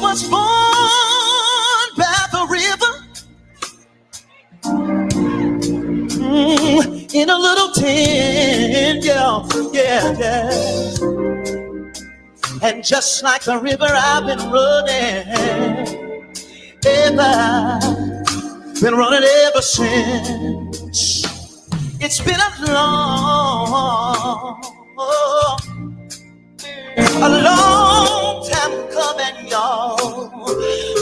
was born by the river, in a little tent, yeah. And just like the river, I've been running ever since. It's been a long time coming, y'all.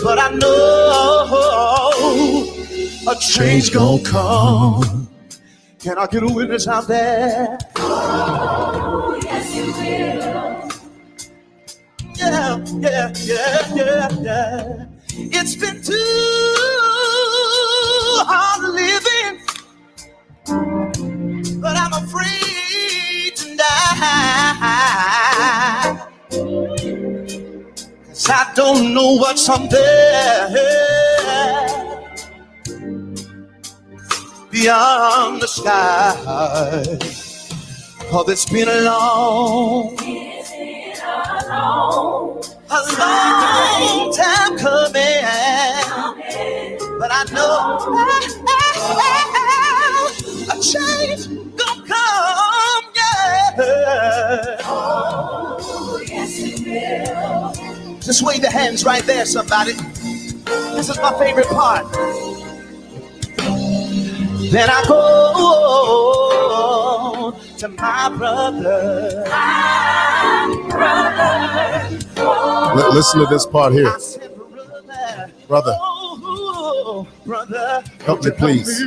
But I know a change gonna come. Can I get a witness out there? Oh, yes, you will. Yeah. It's been too hard living, but I'm afraid to die. 'Cause I don't know what's up there beyond the sky. Oh, it's been a long time coming, but I know a change gonna come, yeah. Oh, yes, it will. Just wave your hands right there, somebody. This is my favorite part. Then I go to my brother. Listen to this part here. Brother, help me, please.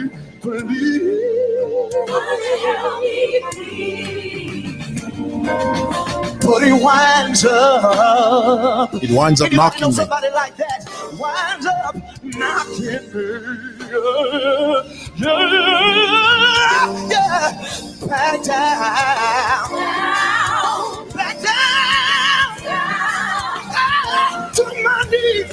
But he winds up. It winds up knocking me. Somebody like that winds up knocking me. Yeah. Back down. To my knees.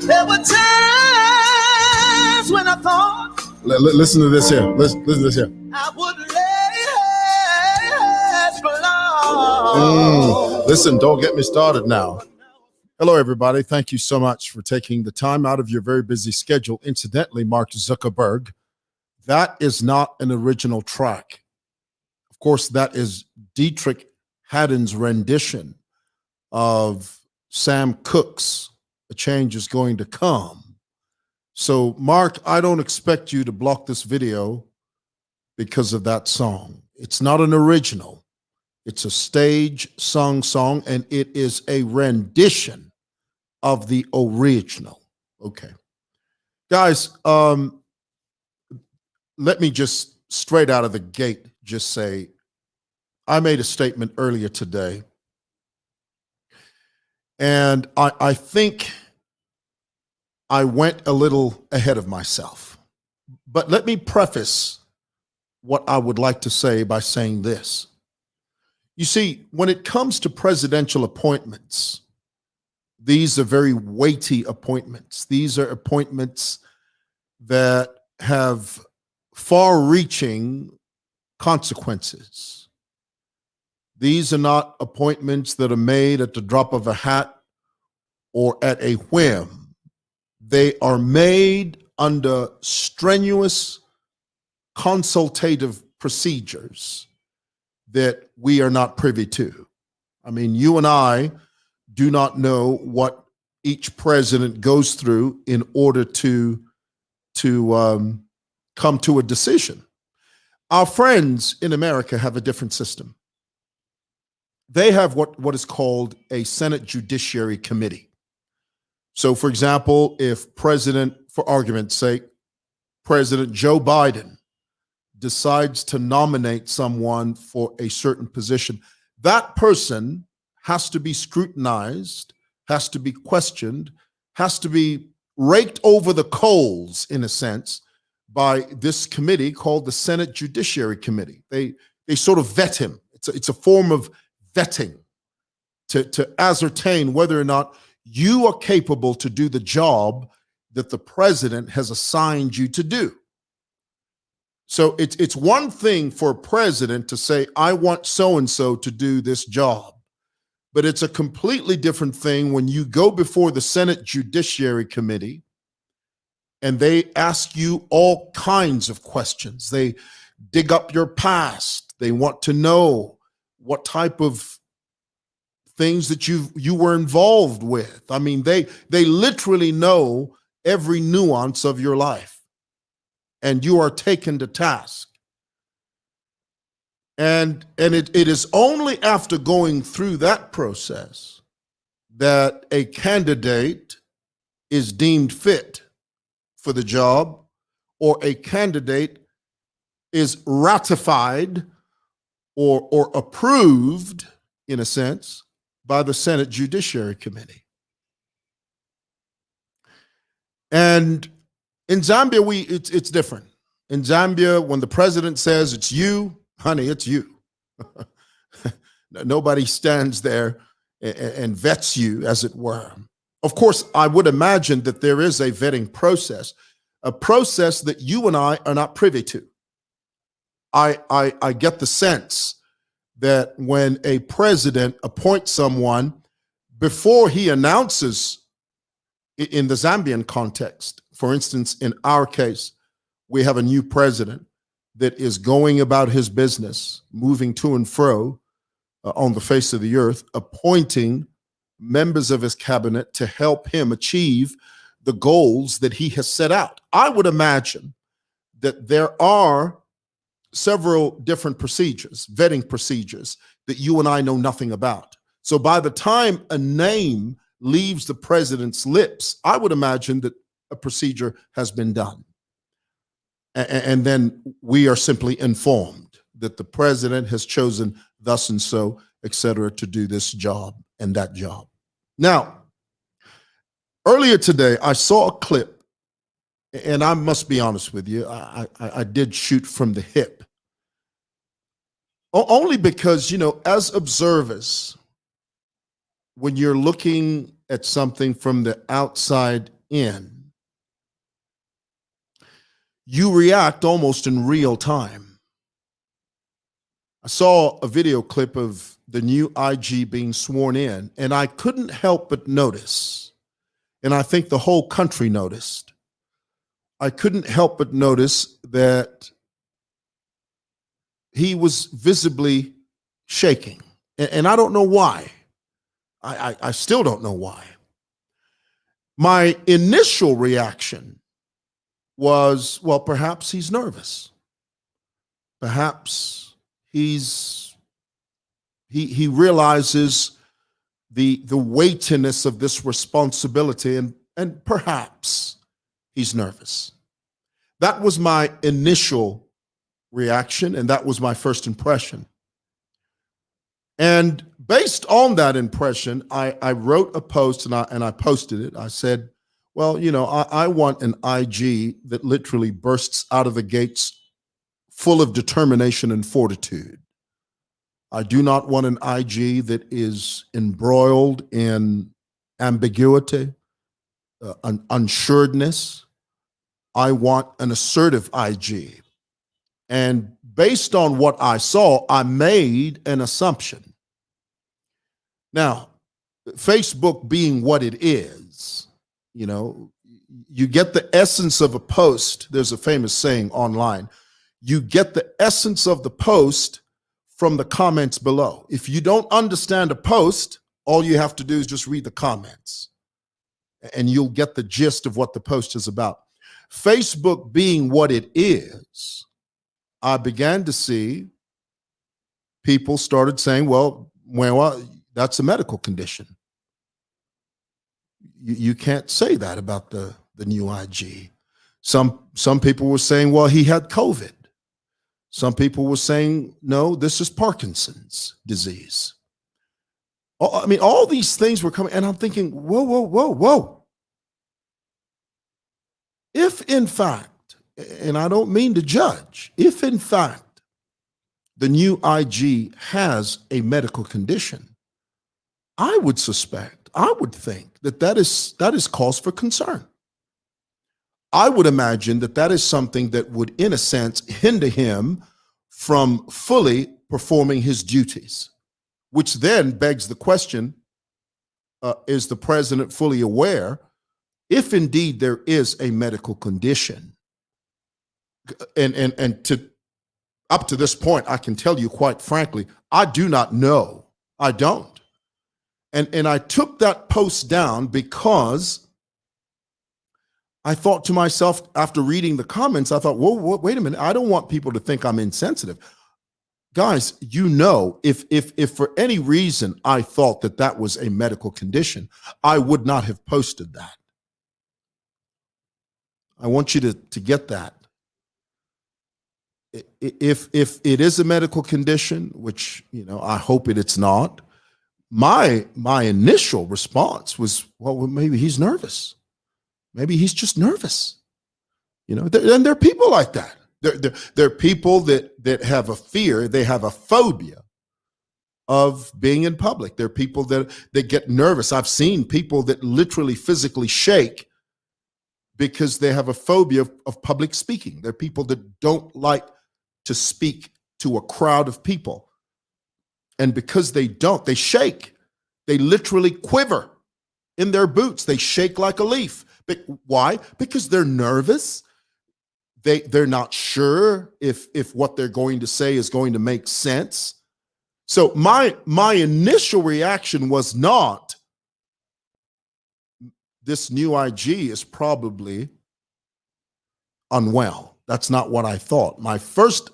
There were times when I thought. Listen to this here. Listen to this here. I would last long. Listen, don't get me started now. Hello, everybody. Thank you so much for taking the time out of your very busy schedule. Incidentally, Mark Zuckerberg, that is not an original track. Of course, that is Dietrich Haddon's rendition of Sam Cooke's "A Change Is Going to Come." So, Mark, I don't expect you to block this video because of that song. It's not an original. It's a stage sung song, and it is a rendition of the original. Okay. Guys, let me just straight out of the gate just say, I made a statement earlier today, and I think I went a little ahead of myself. But let me preface what I would like to say by saying this. You see, when it comes to presidential appointments, these are very weighty appointments. These are appointments that have far-reaching consequences. These are not appointments that are made at the drop of a hat or at a whim. They are made under strenuous consultative procedures that we are not privy to. I mean, you and I do not know what each president goes through in order to come to a decision. Our friends in America have a different system. They have what is called a Senate Judiciary Committee. So, for example, if for argument's sake, President Joe Biden decides to nominate someone for a certain position, that person has to be scrutinized, has to be questioned, has to be raked over the coals, in a sense, by this committee called the Senate Judiciary Committee. They sort of vet him. It's a form of vetting to ascertain whether or not you are capable to do the job that the president has assigned you to do. So it's one thing for a president to say, I want so and so to do this job. But it's a completely different thing when you go before the Senate Judiciary Committee and they ask you all kinds of questions. They dig up your past. They want to know what type of things that you were involved with. I mean, they literally know every nuance of your life, and you are taken to task. And it is only after going through that process that a candidate is deemed fit for the job, or a candidate is ratified or approved, in a sense, by the Senate Judiciary Committee. And in Zambia, it's different. In Zambia, when the president says it's you, honey, it's you. Nobody stands there and vets you, as it were. Of course, I would imagine that there is a vetting process, a process that you and I are not privy to. I get the sense that when a president appoints someone, before he announces, in the Zambian context, for instance, in our case, we have a new president that is going about his business, moving to and fro on the face of the earth, appointing members of his cabinet to help him achieve the goals that he has set out. I would imagine that there are several different procedures, vetting procedures, that you and I know nothing about. So by the time a name leaves the president's lips, I would imagine that a procedure has been done. And then we are simply informed that the president has chosen thus and so, et cetera, to do this job and that job. Now, earlier today, I saw a clip, and I must be honest with you, I did shoot from the hip. Only because, you know, as observers, when you're looking at something from the outside in, you react almost in real time. I saw a video clip of the new IG being sworn in, and I couldn't help but notice, and I think the whole country noticed, I couldn't help but notice that he was visibly shaking. And I don't know why. I still don't know why. My initial reaction was, well, perhaps he's nervous. Perhaps he realizes the weightiness of this responsibility, and perhaps he's nervous. That was my initial reaction, and that was my first impression. And based on that impression, I wrote a post, and I posted it. I said, well, you know, I want an IG that literally bursts out of the gates full of determination and fortitude. I do not want an IG that is embroiled in ambiguity, unsuredness. I want an assertive IG. And based on what I saw, I made an assumption. Now, Facebook being what it is, you know, you get the essence of a post. There's a famous saying online. You get the essence of the post from the comments below. If you don't understand a post, all you have to do is just read the comments, and you'll get the gist of what the post is about. Facebook being what it is, I began to see people started saying, well, that's a medical condition. You can't say that about the new IG. Some people were saying, well, he had COVID. Some people were saying, no, this is Parkinson's disease. I mean, all these things were coming, and I'm thinking, whoa. If in fact, and I don't mean to judge, if in fact the new IG has a medical condition, I would suspect, I would think that is cause for concern. I would imagine that that is something that would, in a sense, hinder him from fully performing his duties, which then begs the question, is the president fully aware if indeed there is a medical condition? And to up to this point, I can tell you quite frankly, I do not know. I don't. And I took that post down because I thought to myself, after reading the comments, I thought, whoa, wait a minute. I don't want people to think I'm insensitive. Guys, you know, if for any reason I thought that that was a medical condition, I would not have posted that. I want you to get that. If it is a medical condition, which, you know, I hope it's not, my initial response was, well, maybe he's nervous. Maybe he's just nervous. You know, and there are people like that. There are people that have a fear, they have a phobia of being in public. There are people that get nervous. I've seen people that literally physically shake because they have a phobia of public speaking. There are people that don't like to speak to a crowd of people. And because they don't, they shake. They literally quiver in their boots. They shake like a leaf. But why? Because they're nervous. They're not sure if what they're going to say is going to make sense. So my initial reaction was not, this new IG is probably unwell. That's not what I thought. My first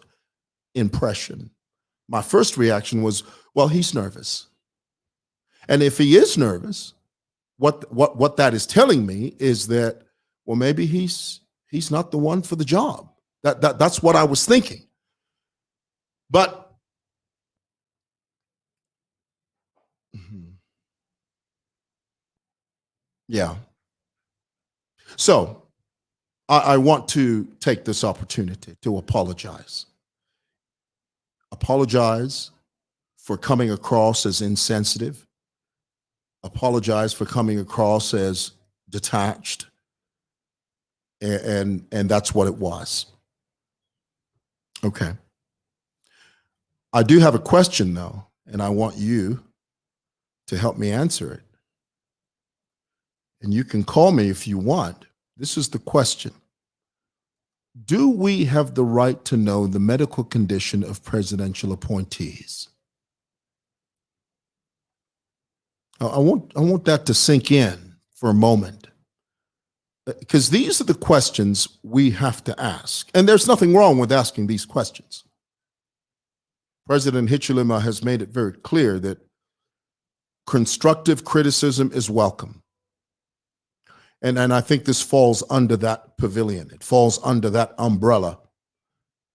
impression, my first reaction was, well, he's nervous. And if he is nervous, what that is telling me is that, well, maybe he's not the one for the job. That's what I was thinking. But yeah. So I want to take this opportunity to apologize. Apologize for coming across as insensitive. Apologize for coming across as detached. And that's what it was. Okay. I do have a question though, and I want you to help me answer it. And you can call me if you want. This is the question. Do we have the right to know the medical condition of presidential appointees? I want that to sink in for a moment, because these are the questions we have to ask. And there's nothing wrong with asking these questions. President Hichilema has made it very clear that constructive criticism is welcome. And I think this falls under that pavilion. It falls under that umbrella.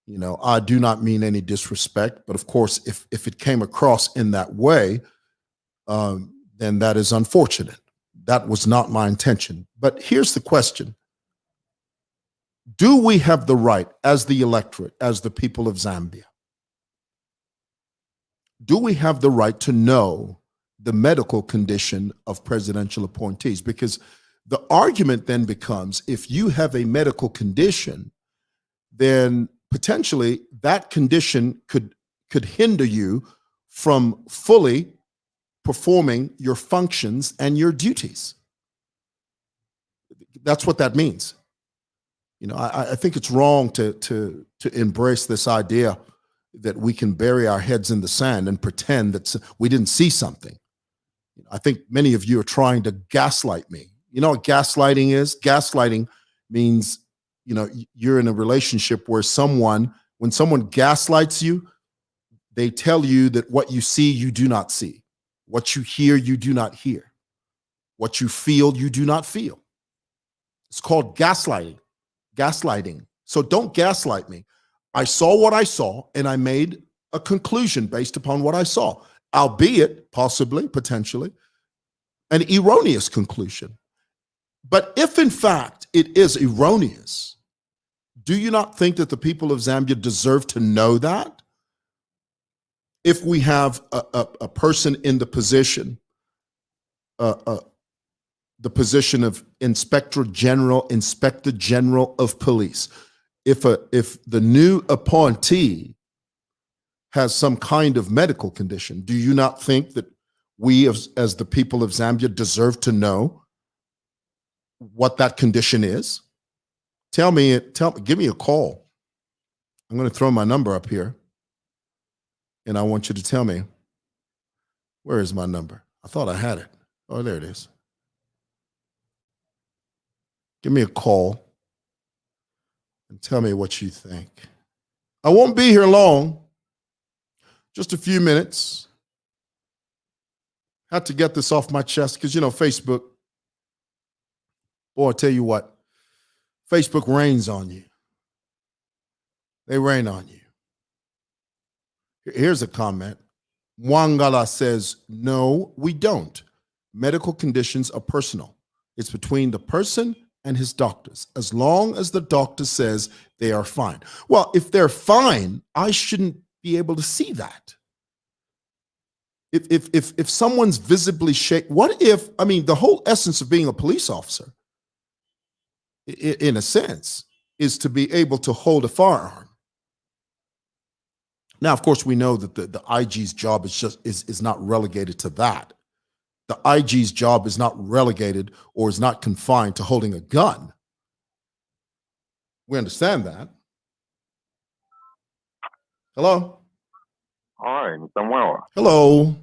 You know, I do not mean any disrespect, but of course, if it came across in that way, then that is unfortunate. That was not my intention. But here's the question. Do we have the right, as the electorate, as the people of Zambia, do we have the right to know the medical condition of presidential appointees? Because the argument then becomes, if you have a medical condition, then potentially that condition could hinder you from fully performing your functions and your duties. That's what that means. You know, I think it's wrong to embrace this idea that we can bury our heads in the sand and pretend that we didn't see something. I think many of you are trying to gaslight me. You know what gaslighting is? Gaslighting means, you know, you're in a relationship where when someone gaslights you, they tell you that what you see, you do not see. What you hear, you do not hear. What you feel, you do not feel. It's called gaslighting. Gaslighting. So don't gaslight me. I saw what I saw, and I made a conclusion based upon what I saw, albeit possibly, potentially, an erroneous conclusion. But if in fact it is erroneous, do you not think that the people of Zambia deserve to know that? If we have a person in the position the position of inspector general of police. If the new appointee has some kind of medical condition, do you not think that we as the people of Zambia deserve to know what that condition is? Give me a call. I'm going to throw my number up here, and I want you to tell me, where is my number? I thought I had it. Oh, there it is. Give me a call and tell me what you think. I won't be here long, just a few minutes. Had to get this off my chest because, Facebook, boy, I tell you what, Facebook rains on you. They rain on you. Here's a comment. Wangala says, no, we don't. Medical conditions are personal. It's between the person and his doctors, as long as the doctor says they are fine. Well, if they're fine, I shouldn't be able to see that. If someone's visibly shaken, the whole essence of being a police officer, in a sense, is to be able to hold a firearm. Now, of course, we know that the IG's job is not relegated to that. The IG's job is not relegated or is not confined to holding a gun. We understand that. Hello? Hi, Samuel. Hello.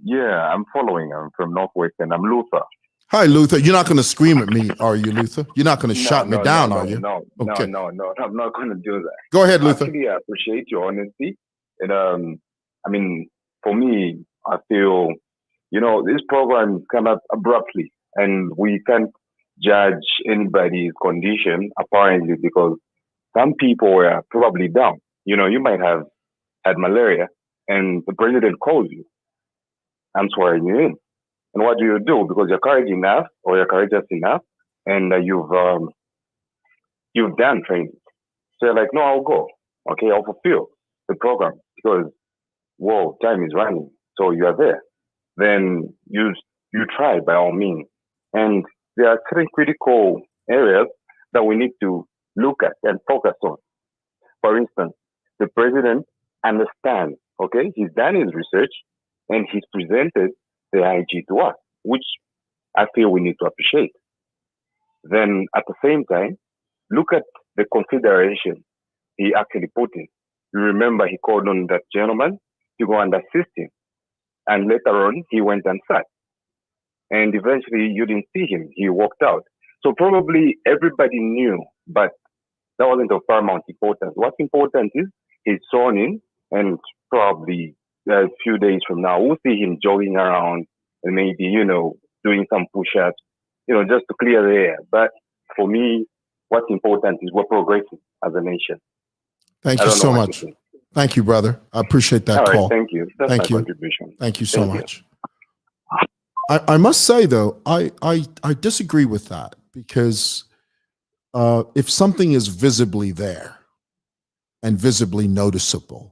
Yeah, I'm following. I'm from Northwest and I'm Luther. Hi, Luther. You're not going to scream at me, are you, Luther? You're not going to shut me down, are you? No, okay. No. I'm not going to do that. Go ahead, Luther. Actually, I appreciate your honesty. And for me, I feel, this program came up abruptly and we can't judge anybody's condition apparently because some people were probably down. You might have had malaria and the president calls you. I'm swearing you in. And what do you do? Because you're courageous enough or you're courageous enough and you've done training. So you're like, no, I'll go. Okay, I'll fulfill the program because, whoa, time is running. So you are there. Then you try by all means. And there are certain critical areas that we need to look at and focus on. For instance, the president understands, okay, he's done his research and he's presented the IG to us, which I feel we need to appreciate. Then at the same time, look at the consideration he actually put in. You remember he called on that gentleman to go and assist him. And later on, he went and sat. And eventually, you didn't see him. He walked out. So probably everybody knew, but that wasn't of paramount importance. What's important is he's sworn in, and probably a few days from now, we'll see him jogging around and maybe, doing some push-ups, just to clear the air. But for me, what's important is we're progressing as a nation. Thank you so much. Thank you, brother. I appreciate that call. Thank you. That's thank my you. Contribution. Thank you so much. I must say, though, I disagree with that because if something is visibly there and visibly noticeable,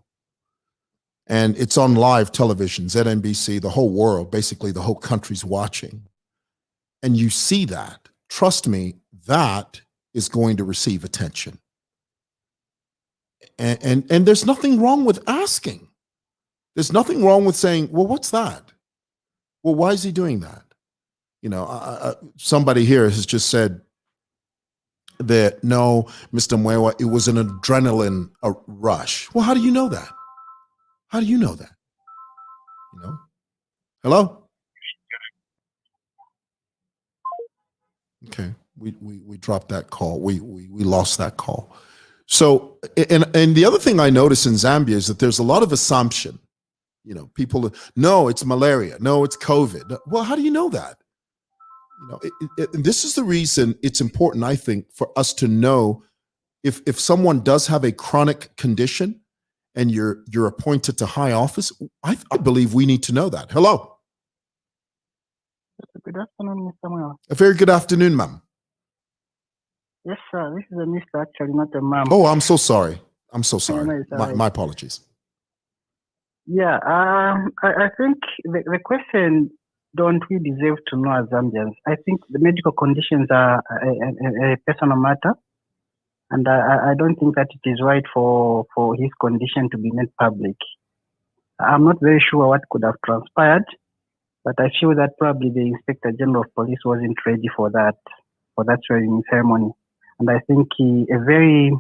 and it's on live television, ZNBC, the whole world, basically the whole country's watching, and you see that, trust me, that is going to receive attention. And there's nothing wrong with asking. There's nothing wrong with saying, well, what's that? Well, why is he doing that? Somebody here has just said that, no, Mr. Mwewa, it was an adrenaline rush. Well, how do you know that? How do you know that? Hello? Okay, we dropped that call. We lost that call. So, and the other thing I notice in Zambia is that there's a lot of assumption. People, no, it's malaria. No, it's COVID. Well, how do you know that? This is the reason it's important, I think, for us to know if someone does have a chronic condition and you're appointed to high office. I believe we need to know that. Hello. Good afternoon, Mr. Samuel. A very good afternoon, ma'am. Yes, sir. This is a Mr. Actually, not a ma'am. Oh, I'm so sorry. I'm so sorry. No, it's all right. My apologies. Yeah, I think the question don't we deserve to know as Zambians? I think the medical conditions are a personal matter, and I don't think that it is right for his condition to be made public. I'm not very sure what could have transpired, but I feel that probably the Inspector General of Police wasn't ready for that swearing ceremony, and I think a very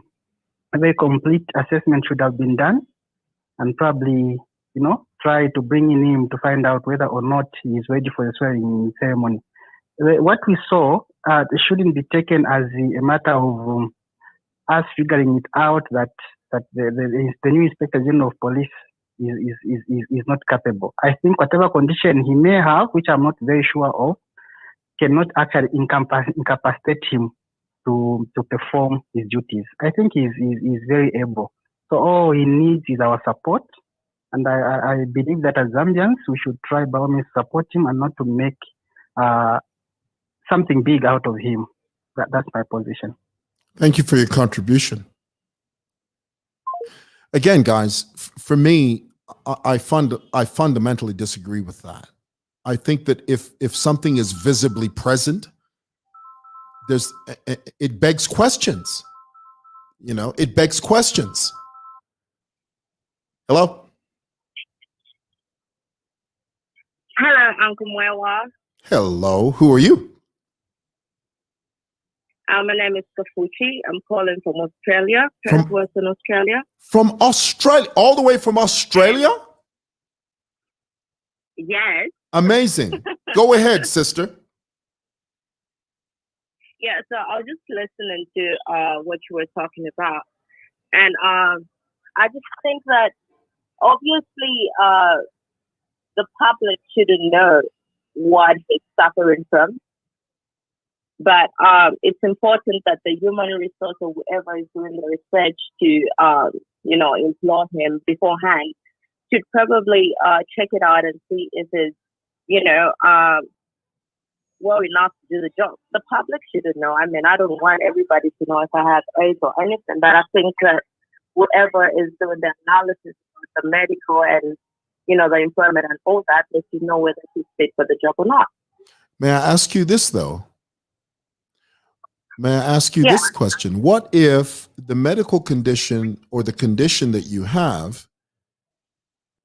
complete assessment should have been done, and probably try to bring in him to find out whether or not he is ready for the swearing ceremony. What we saw shouldn't be taken as a matter of us figuring it out that the new Inspector General of Police is not capable. I think whatever condition he may have, which I'm not very sure of, cannot actually incapacitate him to perform his duties. I think he's very able. So all he needs is our support. And I believe that as Zambians, we should try by all means support him and not to make something big out of him. That's my position. Thank you for your contribution. Again, guys, for me, I fundamentally disagree with that. I think that if something is visibly present, it begs questions. It begs questions. Hello? Hello, Uncle Mwewa. Hello, who are you? My name is Kafuchi. I'm calling from Australia, Perth, Western Australia. From Australia, all the way from Australia? Yes. Amazing. Go ahead, sister. Yeah, so I was just listening to what you were talking about. And I just think that obviously the public shouldn't know what he's suffering from. But it's important that the human resource or whoever is doing the research to, employ him beforehand should probably check it out and see if it's, well enough to do the job. The public shouldn't know. I mean, I don't want everybody to know if I have AIDS or anything, but I think that whoever is doing the analysis of the medical and, the employment and all that, they should know whether he's fit for the job or not. May I ask you this, though? May I ask you this question? What if the medical condition or the condition that you have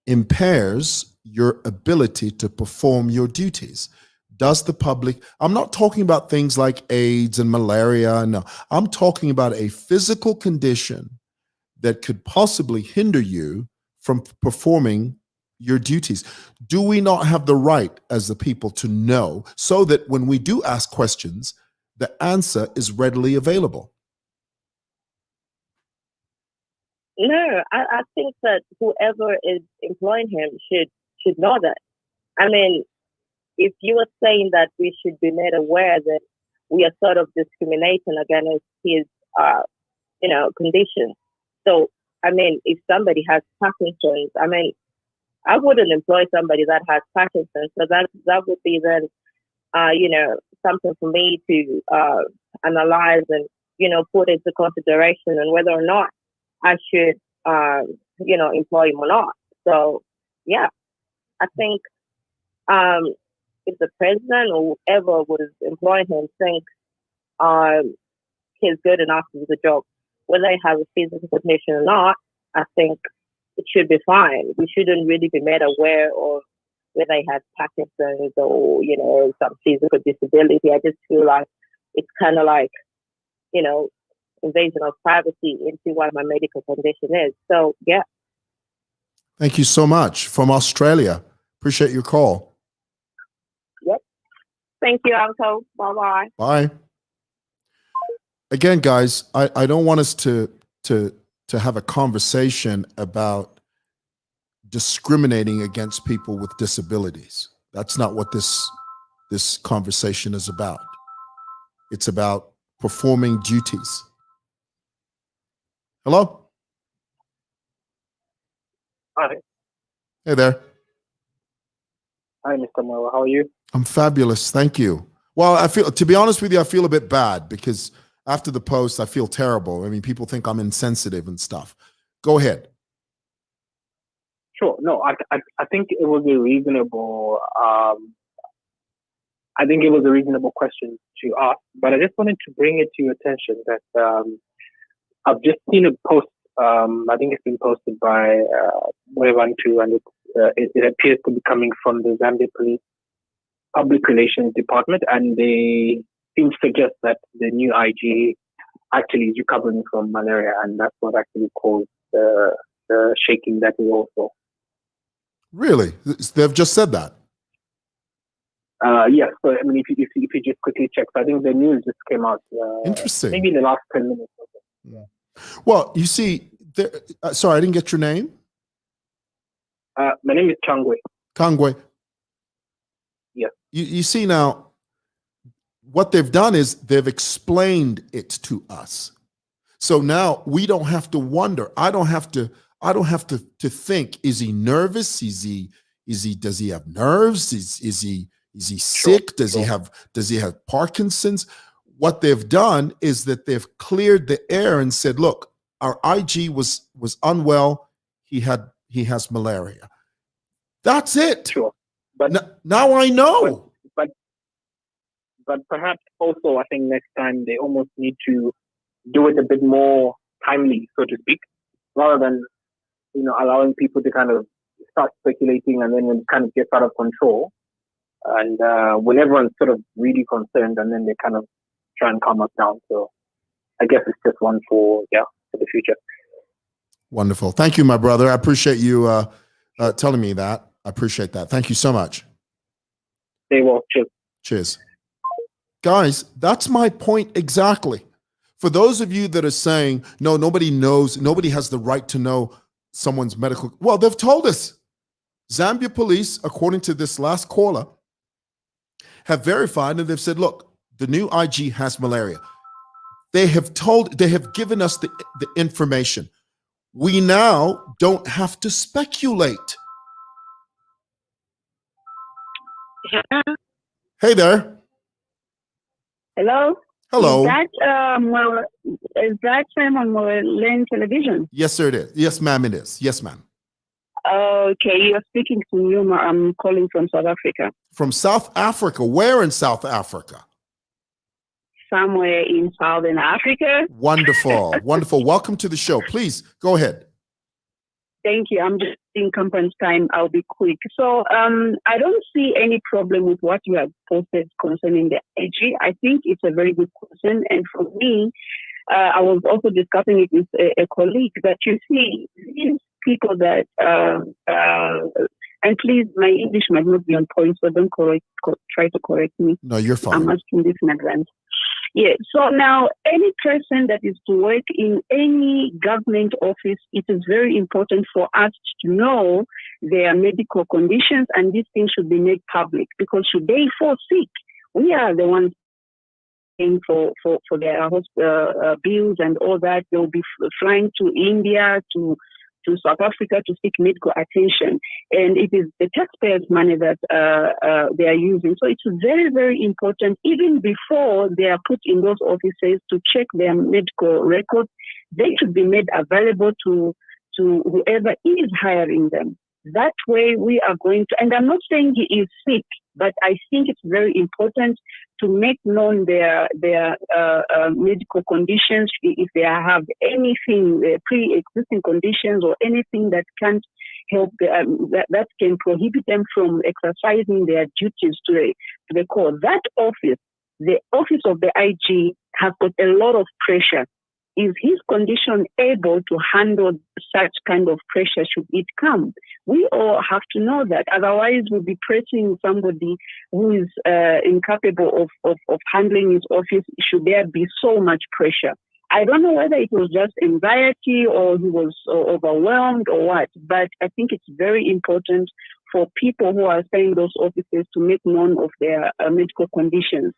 impairs your ability to perform your duties? Does the public, I'm not talking about things like AIDS and malaria, no. I'm talking about a physical condition that could possibly hinder you from performing your duties. Do we not have the right as the people to know so that when we do ask questions, the answer is readily available? No, I think that whoever is employing him should know that. I mean, if you are saying that we should be made aware that we are sort of discriminating against his, condition. So, I mean, if somebody has Parkinson's, I mean, I wouldn't employ somebody that has Parkinson's. So that would be then, something for me to analyze and, put into consideration and whether or not I should, employ him or not. So, yeah, I think if the president or whoever was employing him thinks he's good enough to do the job, whether he has a physical condition or not, I think it should be fine. We shouldn't really be made aware of whether he has Parkinson's or, some physical disability. I just feel like it's kind of like, invasion of privacy into what my medical condition is. So, yeah. Thank you so much. From Australia. Appreciate your call. Yep. Thank you, Uncle. Bye-bye. Bye. Again, guys, I don't want us to have a conversation about discriminating against people with disabilities. That's not what this conversation is about. It's about performing duties. Hello? Hi. Hey there. Hi, Mr. Mwewa. How are you? I'm fabulous. Thank you. Well, to be honest with you, I feel a bit bad because after the post, I feel terrible. I mean, people think I'm insensitive and stuff. Go ahead. Sure. No, I think it would be reasonable I think it was a reasonable question to ask, but I just wanted to bring it to your attention that I've just seen a post. I think it's been posted by Mwevantu, and it appears to be coming from the Zambia Police Public Relations Department, and they seem to suggest that the new IG actually is recovering from malaria, and that's what actually caused the shaking that he also. Really? They've just said that? Yes. So I mean, if you just quickly check, so I think the news just came out. Interesting. Maybe in the last 10 minutes. Yeah. Well, you see, sorry, I didn't get your name. My name is Changwe. Kangwe. Yes. You see now, what they've done is they've explained it to us. So now we don't have to wonder. I don't have to think, is he nervous? Does he have nerves? Is he sick? Does he have Parkinson's? What they've done is that they've cleared the air and said, look, our IG was unwell. He has malaria. That's it. Sure. But now I know. But perhaps also I think next time they almost need to do it a bit more timely, so to speak, rather than allowing people to kind of start speculating, and then when it kind of gets out of control, and when everyone's sort of really concerned, and then they kind of try and calm us down. So I guess it's just one for the future. Wonderful. Thank you, my brother. I appreciate you telling me that. I appreciate that. Thank you so much. Stay well. Cheers. Cheers. Guys, that's my point exactly. For those of you that are saying, no, nobody knows, nobody has the right to know someone's medical. Well, they've told us. Zambia police, according to this last caller, have verified, and they've said, look, the new IG has malaria. They have given us the information. We now don't have to speculate. Yeah. Hey there. Hello. Hello. Is that on Lane Television? Yes, sir, it is. Yes, ma'am, it is. Yes, ma'am. Okay, you're speaking to Numa. I'm calling from South Africa. From South Africa? Where in South Africa? Somewhere in Southern Africa. Wonderful. Wonderful. Welcome to the show. Please go ahead. Thank you. I'm just in conference time. I'll be quick. So I don't see any problem with what you have posted concerning the IG. I think it's a very good question. And for me, I was also discussing it with a colleague that you see these people that, and please, my English might not be on point, so don't try to correct me. No, you're fine. I'm asking this in advance. Yeah, so now any person that is to work in any government office, it is very important for us to know their medical conditions, and these things should be made public, because should they fall sick, we are the ones paying for their bills and all that. They'll be flying to India, to South Africa to seek medical attention. And it is the taxpayers' money that they are using. So it's very, very important, even before they are put in those offices, to check their medical records. They should be made available to whoever is hiring them. That way we are going to, and I'm not saying he is sick, but I think it's very important to make known their medical conditions, if they have anything, pre-existing conditions or anything that can't help, that can prohibit them from exercising their duties to the court. That office, the office of the IG, has got a lot of pressure. Is his condition able to handle such kind of pressure should it come? We all have to know that. Otherwise, we'll be pressing somebody who is incapable of handling his office. Should there be so much pressure? I don't know whether it was just anxiety or he was overwhelmed or what, but I think it's very important for people who are staying in those offices to make known of their medical conditions.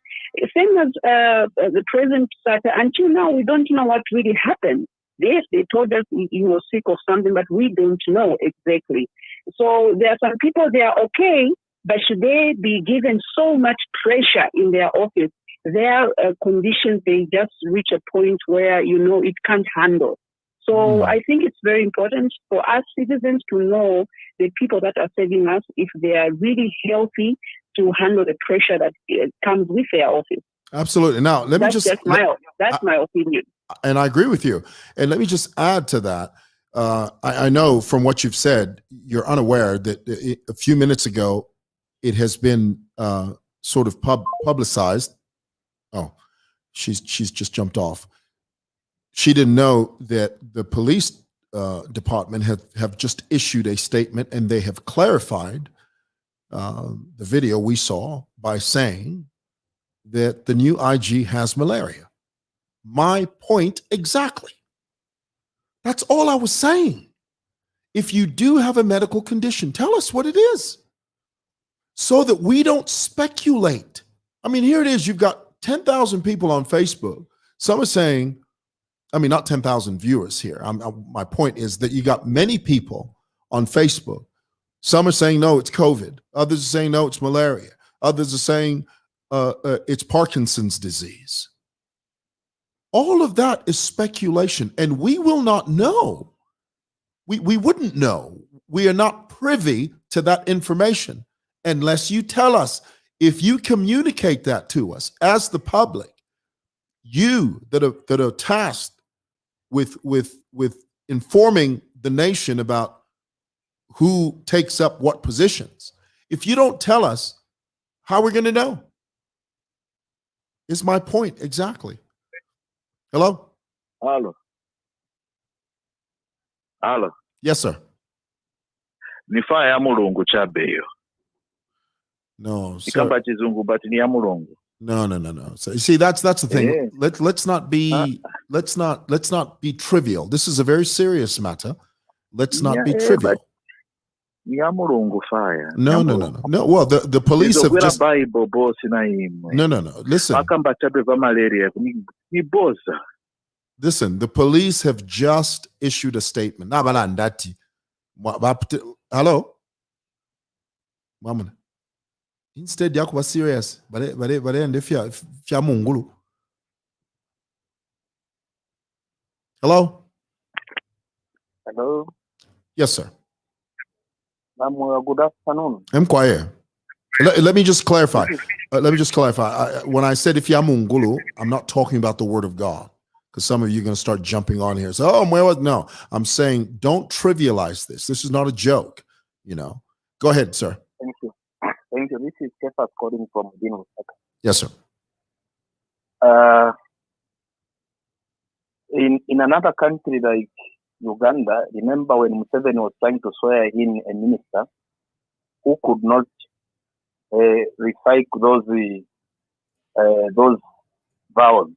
Same as the president started, until now, we don't know what really happened. Yes, they told us he was sick of something, but we don't know exactly. So there are some people, they are okay, but should they be given so much pressure in their office? Their conditions, they just reach a point where, it can't handle. So I think it's very important for us citizens to know the people that are serving us, if they are really healthy, to handle the pressure that comes with their office. Absolutely. Now, let me That's just just my opinion. and I agree with you. And let me just add to that. I know from what you've said, you're unaware that a few minutes ago, it has been sort of publicized. Oh, she's just jumped off. She didn't know that the police department have just issued a statement, and they have clarified the video we saw by saying that the new IG has malaria. My point exactly. That's all I was saying. If you do have a medical condition, tell us what it is so that we don't speculate. I mean, here it is. You've got 10,000 people on Facebook. Some are saying, I mean, not 10,000 viewers here. My point is that you got many people on Facebook. Some are saying, no, it's COVID. Others are saying, no, it's malaria. Others are saying it's Parkinson's disease. All of that is speculation, and we will not know. We wouldn't know. We are not privy to that information unless you tell us. If you communicate that to us as the public, you that are tasked with informing the nation about who takes up what positions, if you don't tell us, how are we going to know? Is my point exactly. Hello? Hello. Yes, sir. Ni faa ya mulungu chabe hiyo. No, sir. Ikamba chizungu but ni ya mulungu. No. So you see, that's the thing. Yeah. Let's not be trivial. This is a very serious matter. Let's not be trivial. Ni ya mulungu fire. No. Well, the police have just Bible boss na imwe. No. Listen. Akamba chabe va malaria ni boza. Listen, the police have just issued a statement. Hello? Mama. Instead, you are serious. But if you're mungulu. Hello? Hello. Yes, sir. Good afternoon. I'm quiet. Let me just clarify. When I said if you're mungulu, I'm not talking about the word of God. Because some of you are going to start jumping on here and say, no. I'm saying don't trivialize this. This is not a joke. Go ahead, sir. Thank you. This is Kefa calling from Dino. Yes, sir. In another country like Uganda, remember when Museveni was trying to swear in a minister who could not recite those vows.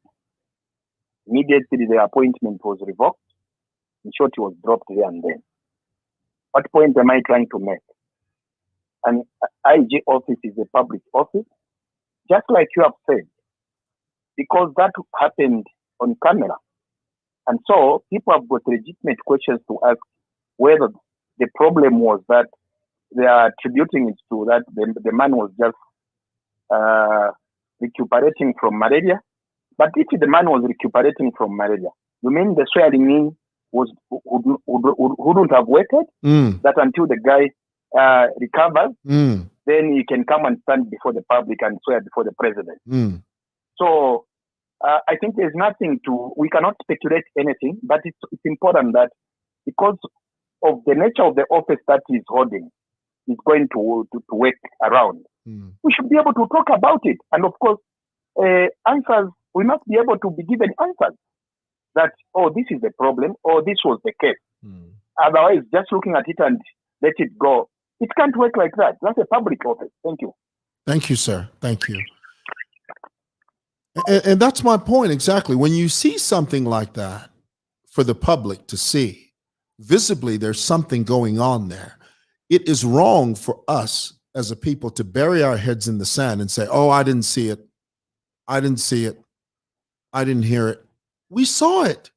Immediately, the appointment was revoked. In short, he was dropped there and then. What point am I trying to make? An IG office is a public office, just like you have said, because that happened on camera. And so people have got legitimate questions to ask whether the problem was that they are attributing it to that the man was just recuperating from malaria. But if the man was recuperating from malaria, you mean the swearing in wouldn't have waited? That until the guy recovers, then he can come and stand before the public and swear before the president. So I think there's nothing we cannot speculate anything, but it's important that because of the nature of the office that he's holding, he's going to work around. We should be able to talk about it. And of course, answers, we must be able to be given answers that, this is the problem, or this was the case. Otherwise, just looking at it and let it go, it can't work like that. That's a public office. Thank you. Thank you, sir. Thank you. And that's my point exactly. When you see something like that for the public to see, visibly there's something going on there. It is wrong for us as a people to bury our heads in the sand and say, I didn't see it. I didn't see it. I didn't hear it. We saw it.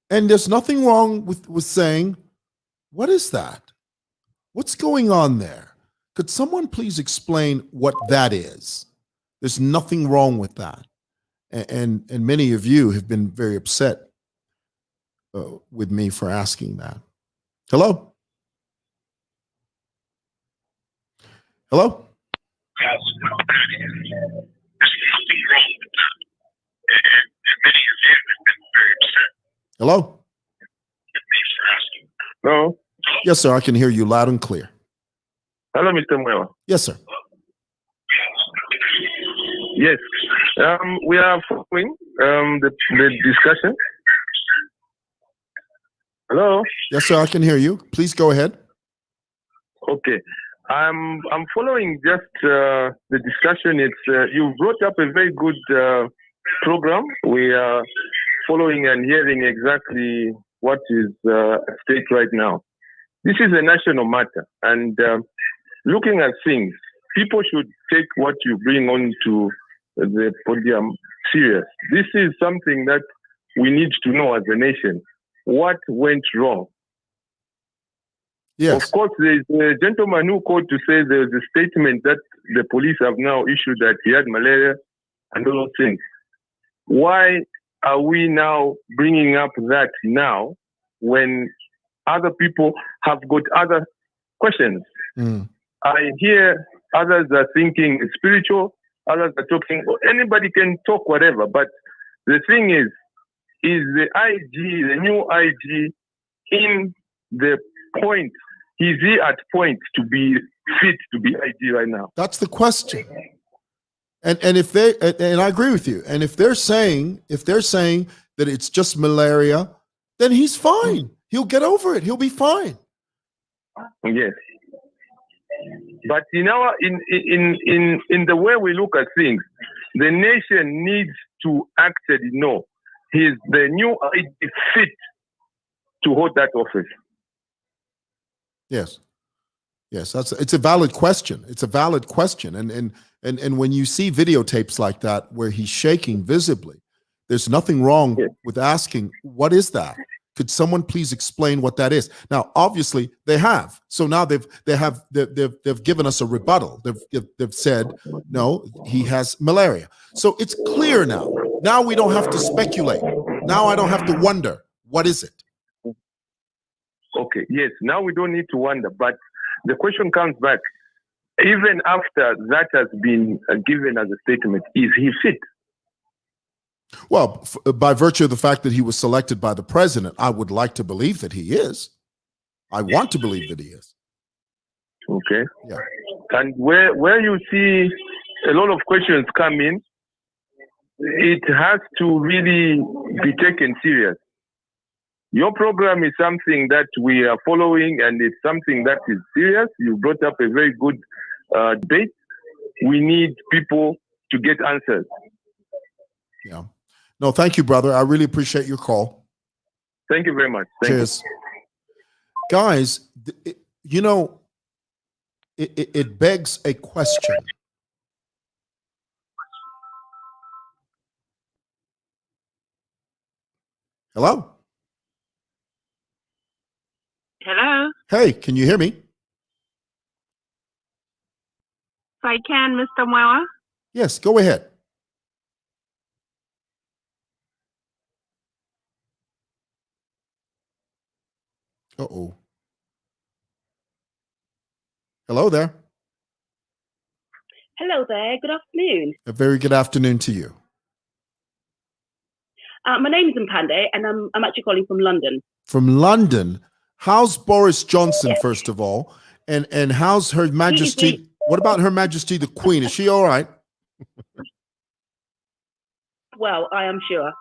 And there's nothing wrong with saying, what is that? What's going on there? Could someone please explain what that is? There's nothing wrong with that. And many of you have been very upset with me for asking that. Hello? Hello? Hello? Hello? Yes, sir. I can hear you loud and clear. Hello, Mr. Mwela. Yes, sir. Yes. We are following the discussion. Hello? Yes, sir. I can hear you. Please go ahead. Okay. I'm following just the discussion. It's you brought up a very good program. We are following and hearing exactly what is at stake right now. This is a national matter, and looking at things, people should take what you bring on to the podium serious. This is something that we need to know as a nation. What went wrong? Yes. Of course, there's a gentleman who called to say there's a statement that the police have now issued that he had malaria and all those things. Why are we now bringing up that now when other people have got other questions? I hear others are thinking it's spiritual, others are talking, anybody can talk whatever, but the thing is the IG, the new IG, in the point, is he at point to be fit to be IG right now? That's the question. And if they, and I agree with you, and if they're saying that it's just malaria, then he's fine. He'll get over it. He'll be fine. Yes. But in the way we look at things, the nation needs to actually know he's the new IG fit to hold that office. Yes. Yes, it's a valid question. It's a valid question. And when you see videotapes like that where he's shaking visibly, there's nothing wrong with asking, what is that? Could someone please explain what that is? Now, obviously, they have. So now they've given us a rebuttal. They've said, no, he has malaria. So it's clear now. Now we don't have to speculate. Now I don't have to wonder, what is it? Okay, yes, now we don't need to wonder. But the question comes back, even after that has been given as a statement, is he fit? Well, by virtue of the fact that he was selected by the president, I would like to believe that he is. I want to believe that he is. Okay. Yeah. And where you see a lot of questions come in, it has to really be taken serious. Your program is something that we are following, and it's something that is serious. You brought up a very good debate. We need people to get answers. Yeah. No, thank you, brother. I really appreciate your call. Thank you very much. Cheers. Guys, you know, it begs a question. Hello? Hello. Hey, can you hear me? If I can, Mr. Mwela. Yes, go ahead. Uh-oh. Hello there. Hello there. Good afternoon. A very good afternoon to you. My name is Mpande, and I'm actually calling from London. From London. How's Boris Johnson, first of all? And how's Her Majesty? What about Her Majesty the Queen? Is she all right? Well, I am sure.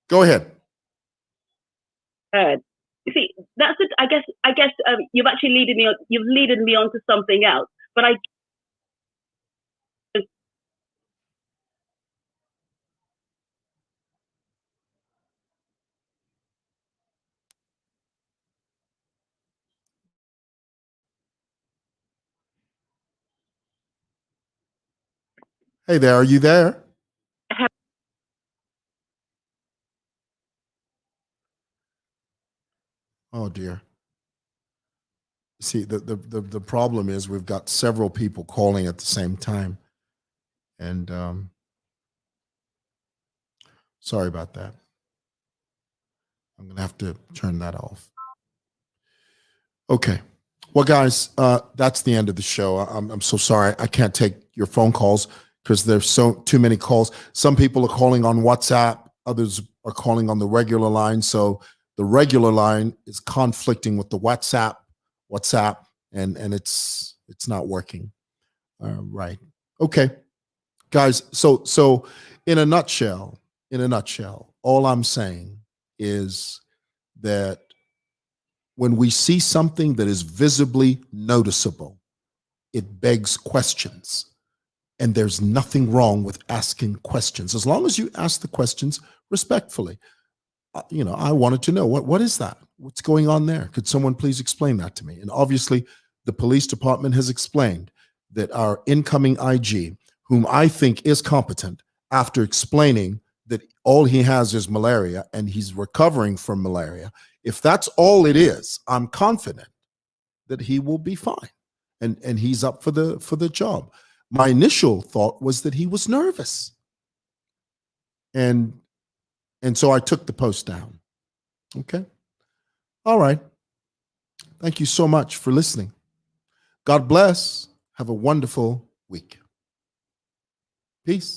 Go ahead. You see, that's it. I guess you've actually leaded me on to something else. But Hey there, are you there? Oh dear. See, the problem is we've got several people calling at the same time. And sorry about that. I'm going to have to turn that off. Okay. Well, guys, that's the end of the show. I'm so sorry. I can't take your phone calls because there's too many calls. Some people are calling on WhatsApp. Others are calling on the regular line. So the regular line is conflicting with the WhatsApp, and it's not working. Right. Okay, guys. So in a nutshell, all I'm saying is that when we see something that is visibly noticeable, it begs questions. And there's nothing wrong with asking questions, as long as you ask the questions respectfully. I wanted to know, what is that? What's going on there? Could someone please explain that to me? And obviously, the police department has explained that our incoming IG, whom I think is competent, after explaining that all he has is malaria and he's recovering from malaria, if that's all it is, I'm confident that he will be fine and he's up for the job. My initial thought was that he was nervous. And so I took the post down. Okay. All right. Thank you so much for listening. God bless. Have a wonderful week. Peace.